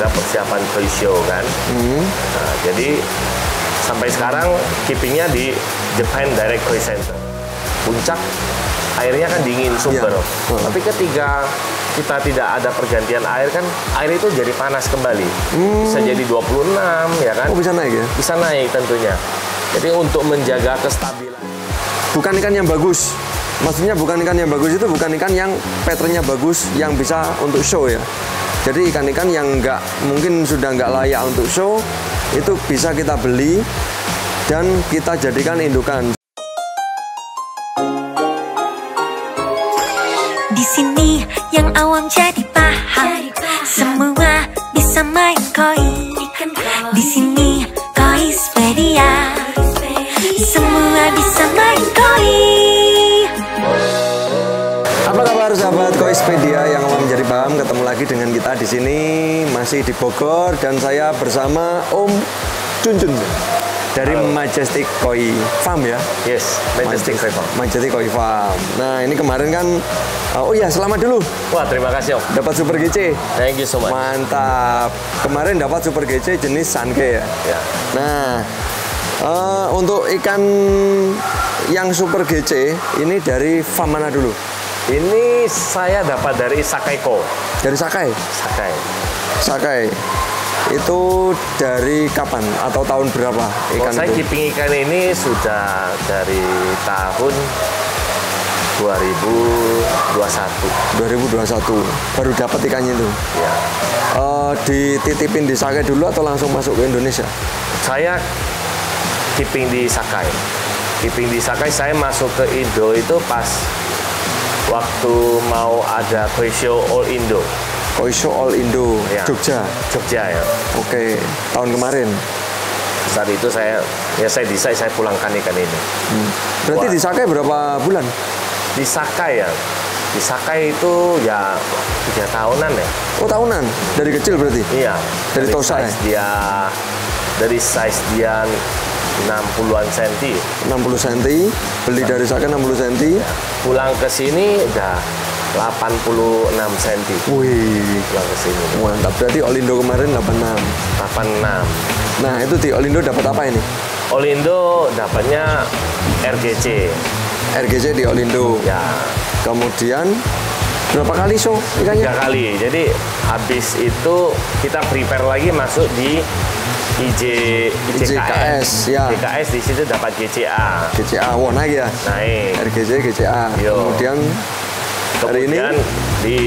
kita persiapan koi show kan. Nah, jadi sampai sekarang keepingnya di Japan Direct Koi Center. Puncak airnya kan dingin sumber, tapi ketika kita tidak ada pergantian air kan, air itu jadi panas kembali. Bisa jadi 26 ya kan? Oh, bisa naik ya? Bisa naik tentunya. Jadi untuk menjaga kestabilan. Bukan ikan yang bagus. Maksudnya bukan ikan yang bagus itu bukan ikan yang patternnya bagus yang bisa untuk show ya. Jadi ikan-ikan yang mungkin sudah nggak layak untuk show itu bisa kita beli dan kita jadikan indukan. Di sini yang awam jadi paham, semua bisa main koi. Di sini Koispedia, semua bisa main koi. Apa kabar sahabat Koispedia yang awam menjadi paham? Ketemu lagi dengan kita di sini masih di Bogor dan saya bersama Om Junjun dari Majestic Koi Farm ya. Yes, Majestic Koi Farm. Majestic Koi Farm. Nah ini kemarin kan, oh iya selamat dulu. Wah terima kasih Om. Dapat Super GC. Thank you so much. Mantap. Kemarin dapat Super GC jenis Sanke ya. Ya. Nah untuk ikan yang Super GC ini dari farm mana dulu? Ini saya dapat dari Sakaiko. Dari Sakai. Sakai. Sakai. Itu dari kapan atau tahun berapa ikan saya itu? keeping ikan ini sudah dari tahun 2021. 2021 baru dapat ikannya itu. Ya. Dititipin di Sakai dulu atau langsung masuk ke Indonesia? Saya keeping di Sakai. Keeping di Sakai saya masuk ke Indo itu pas waktu mau ada Koi Show All Indo. Koi Show All Indo, Ya. Jogja. Jogja ya. Oke, tahun kemarin. Saat itu saya decide saya pulangkan ikan ini. Berarti Wah. di Sakai berapa bulan? Di Sakai ya. Di Sakai itu ya 3 tahunan ya. Oh tahunan, dari kecil berarti? Iya. Dari Tosa ya? Dari size dia 60-an senti. 60 cm, beli dari Sakai 60 cm. Pulang ke sini udah 86 cm. Wih, Pulang ke sini. mantap. Berarti Olindo kemarin 86. 86. Nah itu di Olindo dapat apa ini? Olindo dapatnya RGC. RGC di Olindo. Ya, Kemudian berapa kali show ikannya? 3 kali. Jadi habis itu kita prepare lagi masuk di IJKS. Ya. IJKS di situ dapat GCA. GCA, wah naik ya? Naik. RGC, GCA. Yo. Hari ini Kemudian di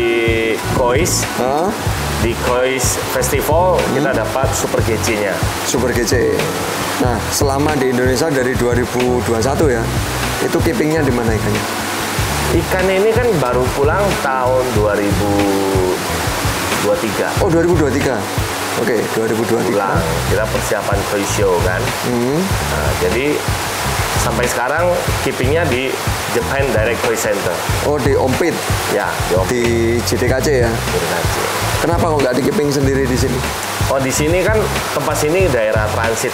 Kois, Hah? di Kois Festival kita dapat Super GC-nya. Super GC. Nah, selama di Indonesia dari 2021 ya, itu keepingnya di mana ikannya? Ikan ini kan baru pulang tahun 2023. Oh, 2023. Oke, 2023. Pulang, kita persiapan Koi Show kan. Nah, jadi sampai sekarang keepingnya di Japan Direct Koi Center. Oh, di Ompit, Ya, di di JDKC ya. Ompit. Kenapa kok nggak di keeping sendiri di sini? Oh, di sini kan tempat sini daerah transit.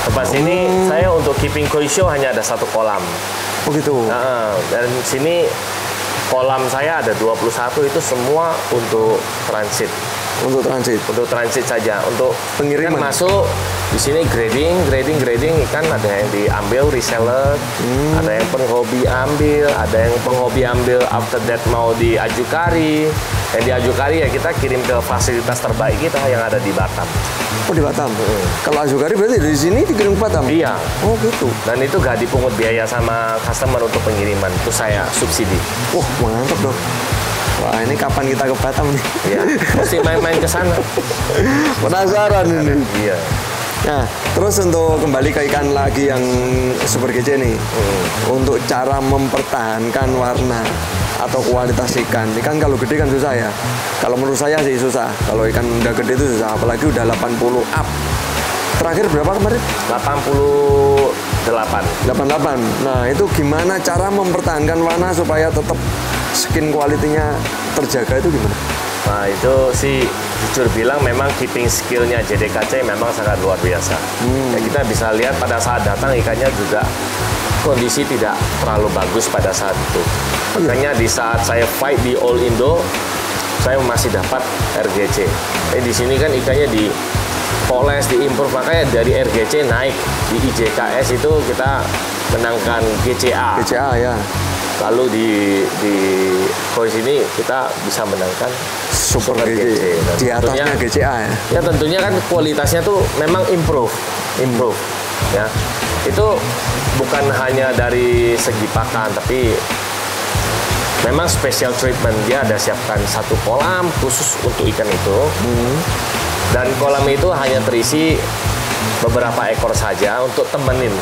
Tempat sini saya untuk keeping Koi Show hanya ada 1 kolam. Oh gitu. Nah, dan sini kolam saya ada 21 itu semua untuk transit. Untuk transit. Untuk transit saja. Untuk Pengiriman. ikan masuk di sini grading ikan ada yang diambil reseller, ada yang penghobi ambil, ada yang penghobi ambil after that mau diajukari. Yang diajukari ya kita kirim ke fasilitas terbaik kita yang ada di Batam. Oh di Batam. Kalau Azukari berarti dari sini dikirim ke Batam? Iya. Oh gitu. Dan itu gak dipungut biaya sama customer untuk pengiriman. Itu saya subsidi. Wah mantap dong. Wah ini kapan kita ke Batam nih? Iya. Mesti main-main ke sana. Penasaran ini. Iya. Nah, terus untuk kembali ke ikan lagi yang Super GC nih, untuk cara mempertahankan warna atau kualitas ikan. Ikan kalau gede kan susah ya. Kalau menurut saya sih susah. Kalau ikan udah gede itu susah, apalagi udah 80 up. Terakhir berapa kemarin? 88. 88. Nah, itu gimana cara mempertahankan warna supaya tetap skin quality-nya terjaga itu gimana? Nah itu sih jujur bilang memang keeping skillnya JDKC memang sangat luar biasa. Ya, kita bisa lihat pada saat datang ikannya juga kondisi tidak terlalu bagus pada saat itu. Makanya di saat saya fight di All Indo, saya masih dapat RGC. Di sini kan ikannya dipoles, diimprove, makanya dari RGC naik di IJKS itu kita menangkan GCA. GCA ya. Lalu di koi sini kita bisa menangkan Super GC. Di atasnya GCA ya. Ya tentunya kan kualitasnya tuh memang improve ya. Itu bukan hanya dari segi pakan, tapi memang special treatment. Dia ada siapkan satu kolam khusus untuk ikan itu. Dan kolam itu hanya terisi beberapa ekor saja untuk temenin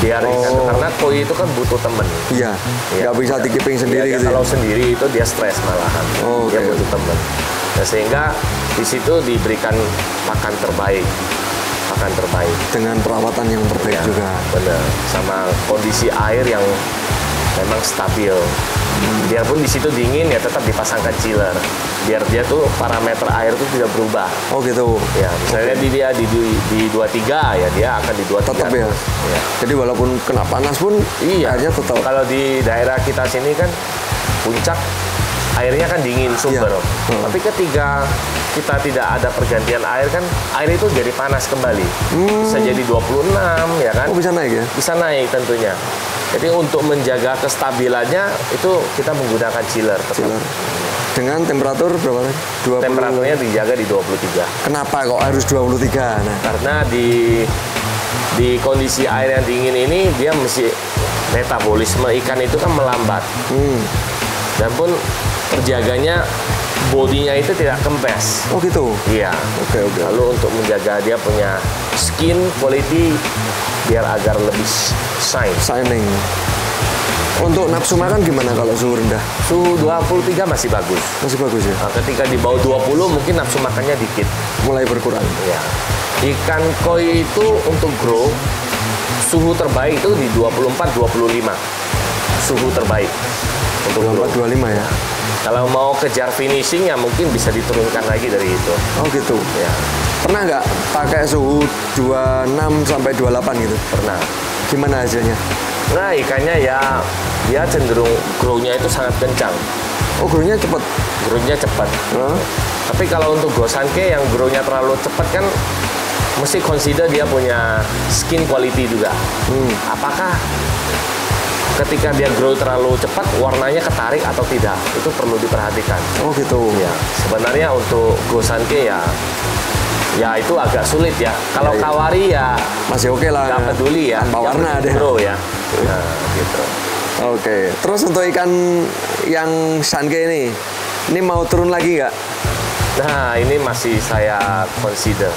biar ikan, karena koi itu kan butuh temen. Iya. Nggak bisa dikiping sendiri gitu. Kalau sendiri itu dia stres malahan. Dia butuh temen. Nah, sehingga di situ diberikan pakan terbaik. Dengan perawatan yang terbaik juga. Benar. Sama kondisi air yang memang stabil. Biarpun di situ dingin ya tetap dipasangkan chiller. Biar dia tuh parameter air tuh tidak berubah. Oh gitu. Ya, misalnya dia di 23 ya dia akan di 23. Tetap ya. Jadi walaupun kena panas pun airnya tetap. Kalau di daerah kita sini kan puncak airnya kan dingin sumber. Tapi ketika kita tidak ada pergantian air kan air itu jadi panas kembali. Bisa jadi 26 ya kan? Oh bisa naik ya? Bisa naik tentunya. Jadi untuk menjaga kestabilannya itu kita menggunakan chiller. Dengan temperatur berapa? Temperaturnya dijaga di 23. Kenapa kok harus 23? Nah. Karena di kondisi air yang dingin ini dia mesti metabolisme ikan itu kan melambat. Dan pun terjaganya bodinya itu tidak kempes. Oh gitu? Iya. Oke. Lalu untuk menjaga dia punya skin quality biar agar lebih shining. Untuk nafsu makan gimana kalau suhu rendah? Suhu 23 masih bagus. Masih bagus ya? Nah, ketika di bawah 20 mungkin nafsu makannya dikit. Mulai berkurang? Iya. Ikan koi itu untuk grow, suhu terbaik itu di 24-25. Suhu terbaik. Untuk 24-25 ya? Kalau mau kejar finishing ya mungkin bisa diturunkan lagi dari itu. Oh gitu? Ya. Pernah nggak pakai suhu 26 sampai 28 gitu? Pernah. Gimana hasilnya? Nah ikannya ya dia cenderung grow-nya itu sangat kencang. Oh grow-nya cepat? Grow-nya cepat. Tapi kalau untuk gosanke yang grow-nya terlalu cepat kan mesti consider dia punya skin quality juga. Apakah ketika dia grow terlalu cepat warnanya ketarik atau tidak? Itu perlu diperhatikan. Oh gitu. Ya, sebenarnya untuk gosanke ya itu agak sulit ya. Kalau kawari ya masih oke lah. Nggak peduli ya. Tanpa warna deh. Grow ya. Nah, gitu. Oke. Terus untuk ikan yang sanke ini mau turun lagi nggak? Nah, ini masih saya consider.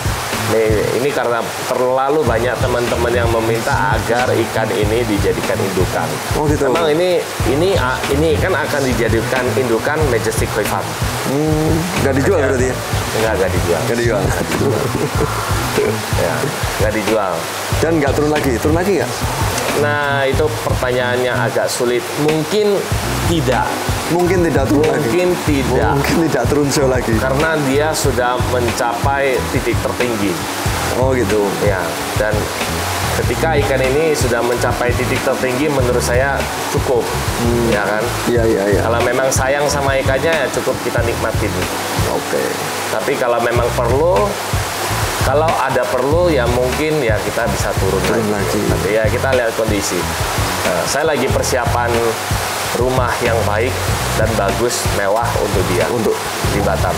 Ini karena terlalu banyak teman-teman yang meminta agar ikan ini dijadikan indukan. Oh gitu. Memang ini kan akan dijadikan indukan Majestic Koi Farm. Nggak dijual berarti ya? Nggak dijual. Nggak dijual. Ya, nggak dijual. Dan nggak turun lagi? Turun lagi nggak? Nah, itu pertanyaannya agak sulit. Mungkin tidak. Mungkin tidak turun lagi. Mungkin tidak turun show lagi. Karena dia sudah mencapai titik tertinggi. Oh gitu. Ya, dan ketika ikan ini sudah mencapai titik tertinggi, menurut saya cukup, ya kan? Iya. Kalau memang sayang sama ikannya, ya cukup kita nikmatin. Oke. Tapi kalau memang kalau ada perlu ya mungkin ya kita bisa turun lagi. Tapi ya kita lihat kondisi. Nah, saya lagi persiapan rumah yang baik dan bagus, mewah untuk dia, untuk di Batam.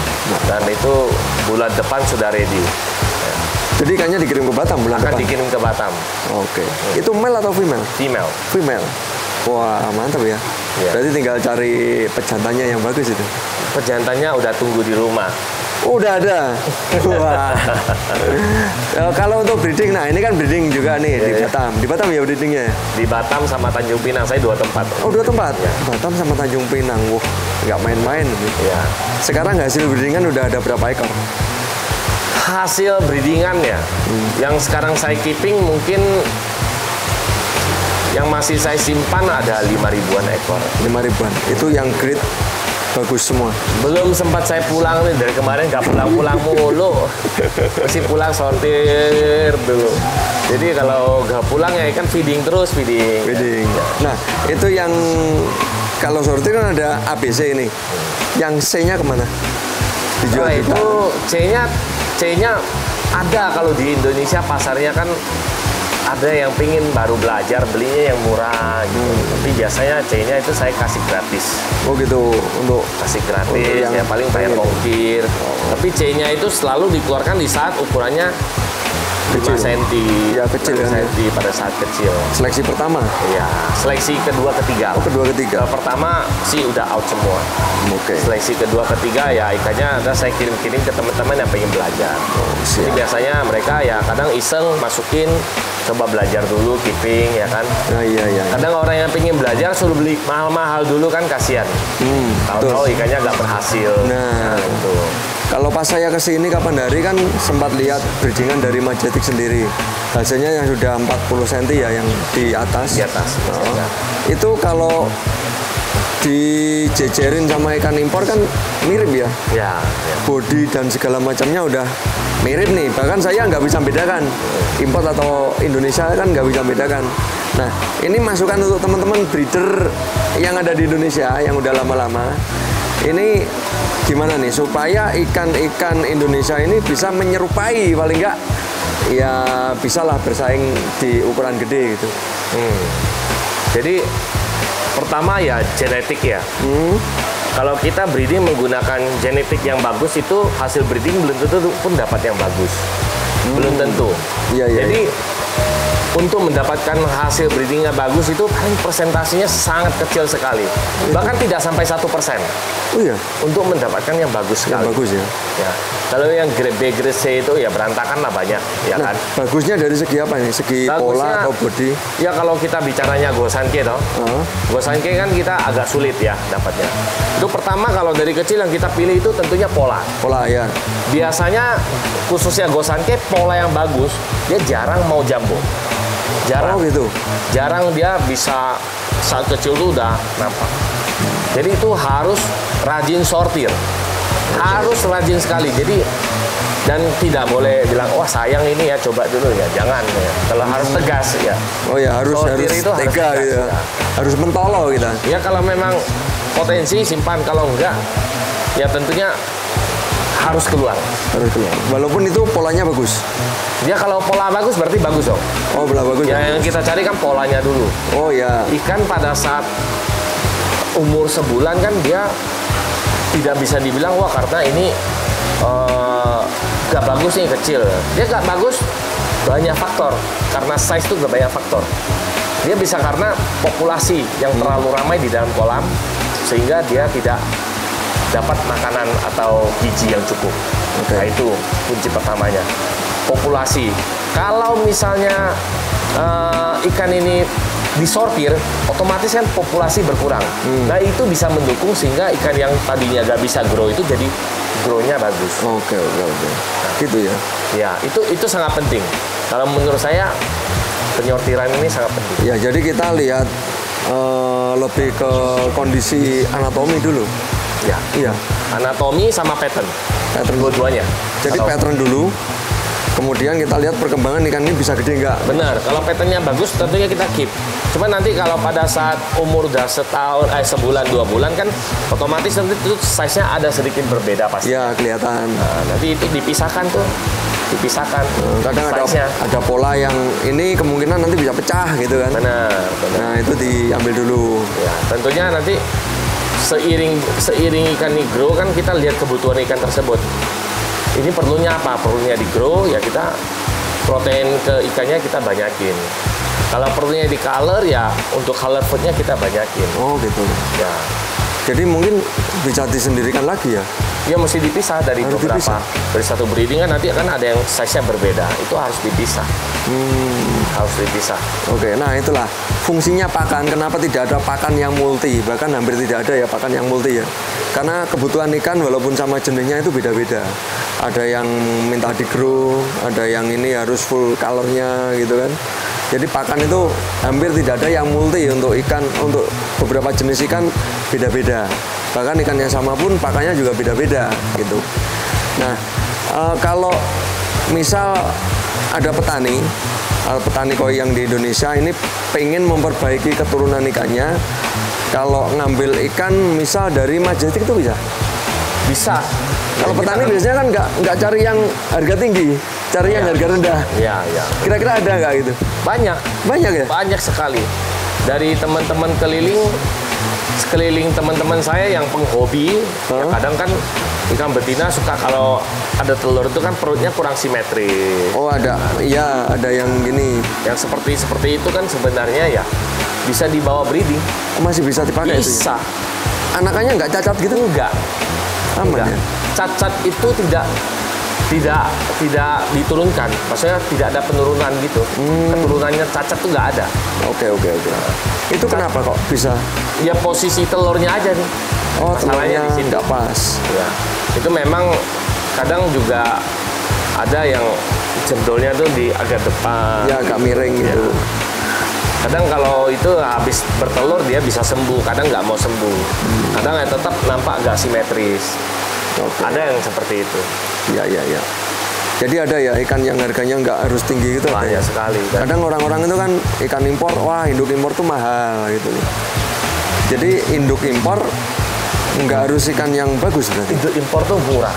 Dan itu bulan depan sudah ready. Ya. Jadi ikannya dikirim ke Batam bulan depan? Akan dikirim ke Batam. Oke. Itu male atau female? Female. Wah, mantap ya. Berarti tinggal cari pejantannya yang bagus itu. Pejantannya udah tunggu di rumah. Udah ada. Wah. Kalau untuk breeding, nah ini kan breeding juga nih di Batam. Di Batam ya breedingnya? Di Batam sama Tanjung Pinang, saya 2 tempat. Oh 2 tempat? Ya. Batam sama Tanjung Pinang, wah nggak main-main. Ya. Sekarang hasil breedingan udah ada berapa ekor? Hasil breedingan ya, yang sekarang saya keeping mungkin yang masih saya simpan ada 5.000-an ekor. 5.000-an, itu yang grade bagus semua. Belum sempat saya pulang nih, dari kemarin nggak pulang-pulang mulu. Mesti pulang sortir dulu. Jadi kalau nggak pulang ya kan feeding terus. Nah itu yang kalau sortir kan ada ABC ini. Yang C-nya kemana? Dijual Nah, juga. itu C-nya ada kalau di Indonesia pasarnya kan ada yang pingin baru belajar belinya yang murah gitu. Tapi biasanya C-nya itu saya kasih gratis. Oh gitu, untuk Kasih gratis, Untuk yang ya paling bayar pengen. ongkir. Tapi C-nya itu selalu dikeluarkan di saat ukurannya 5 Kecil. cm, Ya, kecil 6 kan, ya. cm pada saat kecil. seleksi pertama. Iya, seleksi kedua ketiga. Kedua ketiga. Kalau pertama sih udah out semua. Oke. Seleksi kedua ketiga ya ikannya ada saya kirim-kirim ke teman-teman yang pengen belajar. Jadi Siap. biasanya mereka ya kadang iseng masukin, coba belajar dulu keeping ya kan. Nah, iya. Kadang orang yang pengen belajar suruh beli mahal-mahal dulu kan kasihan. Tahu-tahu betul. ikannya nggak berhasil. Nah. itu. Kalau pas saya kesini kapan hari kan sempat lihat breedingan dari Majetik sendiri. Hasilnya yang sudah 40 cm ya, yang di atas. Di atas. Oh. Itu kalau dijejerin sama ikan impor kan mirip ya. Ya, Body dan segala macamnya udah mirip nih. Bahkan saya nggak bisa bedakan import atau Indonesia kan nggak bisa bedakan. Nah, ini masukan untuk teman-teman breeder yang ada di Indonesia yang udah lama-lama. Ini gimana nih supaya ikan-ikan Indonesia ini bisa menyerupai paling nggak ya bisalah bersaing di ukuran gede gitu. Jadi pertama ya genetik ya. Kalau kita breeding menggunakan genetik yang bagus itu hasil breeding belum tentu pun dapat yang bagus. Belum tentu. Iya. Jadi untuk mendapatkan hasil breedingnya bagus itu paling persentasenya sangat kecil sekali. Bahkan tidak sampai 1%. Oh iya, Untuk mendapatkan yang bagus yang sekali. bagus ya. Ya. Kalau yang grade B, grade C itu ya berantakan lah banyak, ya Nah, kan? bagusnya dari segi apa nih? Segi Bagusnya- pola atau body? Ya kalau kita bicaranya Gosanke toh, Gosanke kan kita agak sulit ya dapatnya. Itu pertama kalau dari kecil yang kita pilih itu tentunya pola. Pola ya. Biasanya khususnya Gosanke pola yang bagus, dia jarang mau jumbo. Jarang. Oh gitu. Jarang dia bisa saat kecil tuh udah nampak. Jadi itu harus rajin sortir. Harus rajin sekali. Jadi dan tidak boleh bilang wah sayang ini ya coba dulu ya. Jangan ya. Kalau harus tegas ya. Oh ya, harus Sortir itu harus tega tegas, gitu ya. ya. Harus mentolo kita. Ya kalau memang potensi simpan, kalau enggak ya tentunya harus keluar. Harus keluar. Walaupun itu polanya bagus. Dia kalau pola bagus berarti bagus dong. Oh, pola bagus. Ya yang kita cari kan polanya dulu. Oh ya. Ikan pada saat umur sebulan kan dia tidak bisa dibilang wah karena ini gak bagus nih kecil. Dia gak bagus banyak faktor. Karena size itu gak banyak faktor. Dia bisa karena populasi yang terlalu ramai di dalam kolam sehingga dia tidak dapat makanan atau gizi yang cukup. Oke. Nah itu kunci pertamanya. Populasi. Kalau misalnya ikan ini disortir, otomatis kan populasi berkurang. Nah itu bisa mendukung sehingga ikan yang tadinya gak bisa grow itu jadi grow-nya bagus. Oke. Gitu ya. Ya itu sangat penting. Kalau menurut saya penyortiran ini sangat penting. Ya, jadi kita lihat lebih ke kondisi anatomi dulu. Ya. Iya. Anatomi sama pattern. Pattern. Dua-duanya. Jadi Kalau- pattern dulu. Kemudian kita lihat perkembangan ikan ini bisa gede nggak? Benar, kalau patternnya bagus tentunya kita keep. Cuma nanti kalau pada saat umur udah sebulan 2 bulan kan otomatis nanti itu size-nya ada sedikit berbeda pasti. Ya, kelihatan. Nah, nanti itu dipisahkan tuh, dipisahkan. Kadang size-nya. ada pola yang ini kemungkinan nanti bisa pecah gitu kan. Benar. Nah, itu diambil dulu. Ya, tentunya nanti seiring ikan ini grow kan kita lihat kebutuhan ikan tersebut. Ini perlunya apa? Perlunya di grow ya kita protein ke ikannya kita banyakin. Kalau perlunya di color ya untuk color foodnya kita banyakin. Oh, gitu. Ya, Jadi mungkin bisa disendirikan lagi ya. ya mesti dipisah dari Harus beberapa. dipisah. Dari satu breeding kan nanti akan ada yang size-nya berbeda. Itu harus dipisah. Harus dipisah. Oke, nah itulah fungsinya pakan. Kenapa tidak ada pakan yang multi? Bahkan hampir tidak ada ya pakan yang multi ya. Karena kebutuhan ikan walaupun sama jenisnya itu beda-beda. Ada yang minta di grow, ada yang ini harus full colornya gitu kan. Jadi pakan itu hampir tidak ada yang multi untuk ikan, untuk beberapa jenis ikan beda-beda. Bahkan ikan yang sama pun pakannya juga beda-beda gitu. Nah, kalau misal ada petani koi yang di Indonesia ini pengen memperbaiki keturunan ikannya, kalau ngambil ikan misal dari Majetik itu bisa? Bisa. Kalau petani biasanya kan nggak cari yang harga tinggi, cari yang harga rendah. Iya, iya. Kira-kira ada nggak gitu? Banyak. Banyak ya? Banyak sekali. Dari teman-teman sekeliling teman-teman saya yang penghobi, ya kadang kan ikan betina suka kalau ada telur itu kan perutnya kurang simetris. Oh ada, iya ada yang gini. Yang seperti itu kan sebenarnya ya bisa dibawa breeding. Masih bisa dipakai itu? Bisa. Anakannya nggak cacat gitu? Enggak. Aman ya? Cacat itu tidak diturunkan, maksudnya tidak ada penurunan gitu. Keturunannya cacat tuh nggak ada. Oke. Itu kenapa kok bisa? Ya posisi telurnya aja nih. Oh, masalahnya telurnya di sini nggak pas. Ya, itu memang kadang juga ada yang jendolnya tuh di agak depan. Ya agak miring gitu. Kadang kalau itu habis bertelur dia bisa sembuh, kadang nggak mau sembuh. Kadang ya tetap nampak agak simetris. Ada yang seperti itu. Iya. Jadi ada ya ikan yang harganya nggak harus tinggi gitu. Banyak sekali. Kadang orang-orang itu kan ikan impor, wah induk impor tuh mahal gitu. Jadi induk impor nggak harus ikan yang bagus berarti. Induk impor tuh murah.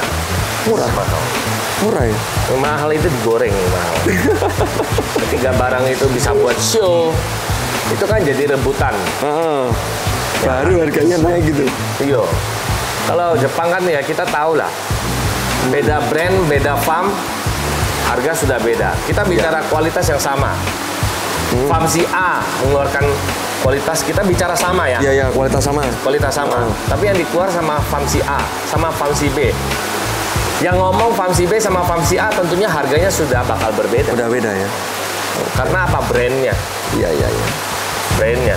Murah ya? Yang mahal itu digoreng mahal. Ketika barang itu bisa buat show, itu kan jadi rebutan. Baru harganya naik gitu. Iya. Kalau Jepang kan ya kita tahu lah. Beda brand, beda farm, harga sudah beda. Kita bicara kualitas yang sama. Farm si A mengeluarkan kualitas, kita bicara sama ya. Iya, kualitas sama. Kualitas sama. Tapi yang dikeluar sama farm si A, sama farm si B. Yang ngomong farm si B sama farm si A tentunya harganya sudah bakal berbeda. Udah beda ya. Karena apa? Brandnya. Iya. Brandnya.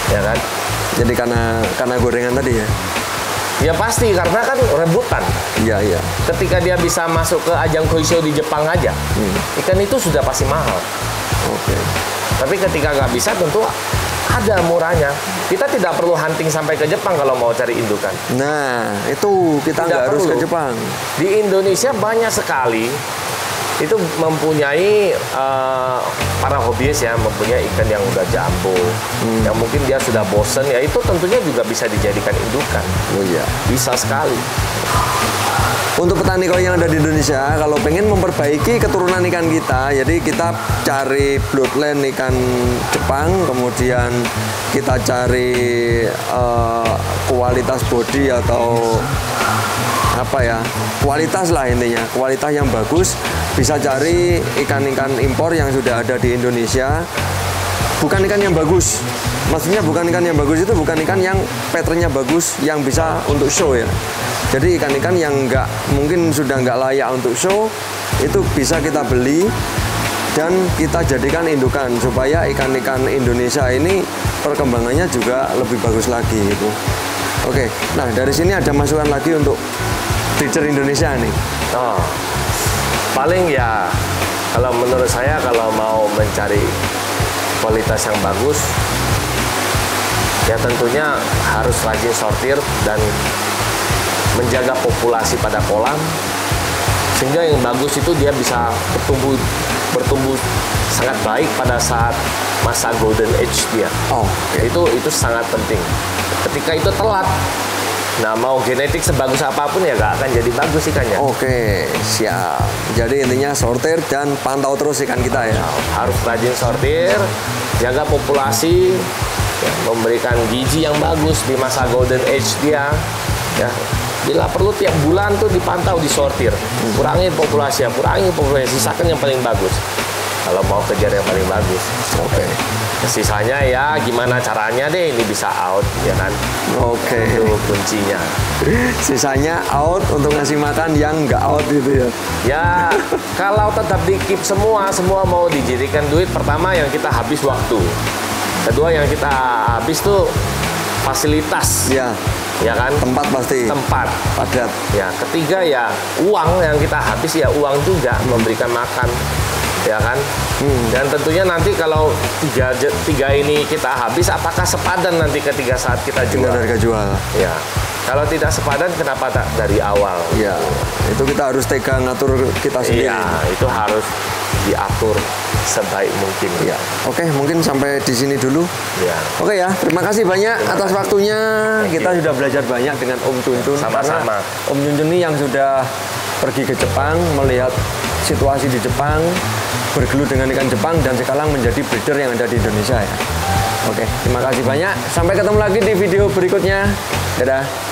Ya kan? Jadi karena gorengan tadi ya. Ya pasti, karena kan rebutan. Iya. Ketika dia bisa masuk ke ajang Koisho di Jepang aja, ikan itu sudah pasti mahal. Oke. Tapi ketika nggak bisa, tentu ada murahnya. Kita tidak perlu hunting sampai ke Jepang kalau mau cari indukan. Nah, itu kita nggak harus ke Jepang. Di Indonesia banyak sekali itu mempunyai para hobiis ya, mempunyai ikan yang udah jumbo, yang mungkin dia sudah bosen ya, itu tentunya juga bisa dijadikan indukan. Oh iya, bisa sekali. Untuk petani koi yang ada di Indonesia, kalau pengen memperbaiki keturunan ikan kita, jadi kita cari bloodline ikan Jepang, kemudian kita cari kualitas body atau apa ya, kualitas lah intinya, kualitas yang bagus. Bisa cari ikan-ikan impor yang sudah ada di Indonesia. Bukan ikan yang bagus, maksudnya bukan ikan yang bagus itu bukan ikan yang patternnya bagus, yang bisa untuk show ya. Jadi ikan-ikan yang mungkin sudah nggak layak untuk show, itu bisa kita beli dan kita jadikan indukan supaya ikan-ikan Indonesia ini perkembangannya juga lebih bagus lagi gitu. Oke, nah dari sini ada masukan lagi untuk breeder Indonesia nih. Paling ya, kalau menurut saya kalau mau mencari kualitas yang bagus, ya tentunya harus rajin sortir dan menjaga populasi pada kolam, sehingga yang bagus itu dia bisa bertumbuh sangat baik pada saat masa golden age dia. Itu sangat penting. Ketika itu telat, nah mau genetik sebagus apapun ya gak akan jadi bagus ikannya. Oke, siap. Jadi intinya sortir dan pantau terus ikan kita ya. Harus rajin sortir, jaga populasi, ya, memberikan gizi yang bagus di masa golden age dia. Ya, bila perlu tiap bulan tuh dipantau, disortir. Kurangin populasi, sisakan yang paling bagus. Kalau mau kejar yang paling bagus. Oke. Sisanya ya gimana caranya deh ini bisa out, ya kan? Oke. Itu kuncinya. Sisanya out untuk ngasih makan yang nggak out gitu ya? Ya, kalau tetap di-keep semua mau dijadikan duit, pertama yang kita habis waktu. Kedua yang kita habis tuh fasilitas. Ya. Ya kan? Tempat pasti. Tempat. Padat. Ya, ketiga ya uang yang kita habis ya uang juga memberikan makan. ya kan? Dan tentunya nanti kalau tiga ini kita habis, apakah sepadan nanti ketika saat kita jual? Dengan harga jual. Ya. Kalau tidak sepadan, kenapa tak dari awal? Ya, itu kita harus tega ngatur kita sendiri. Iya, itu harus diatur sebaik mungkin. Ya. Oke, mungkin sampai di sini dulu. Ya. Oke ya, terima kasih banyak atas waktunya. Kita sudah belajar banyak dengan Om Cuncun. Sama-sama. Om Cuncun ini yang sudah pergi ke Jepang, melihat situasi di Jepang, bergelut dengan ikan Jepang, dan sekarang menjadi breeder yang ada di Indonesia ya. Oke, terima kasih banyak. Sampai ketemu lagi di video berikutnya. Dadah.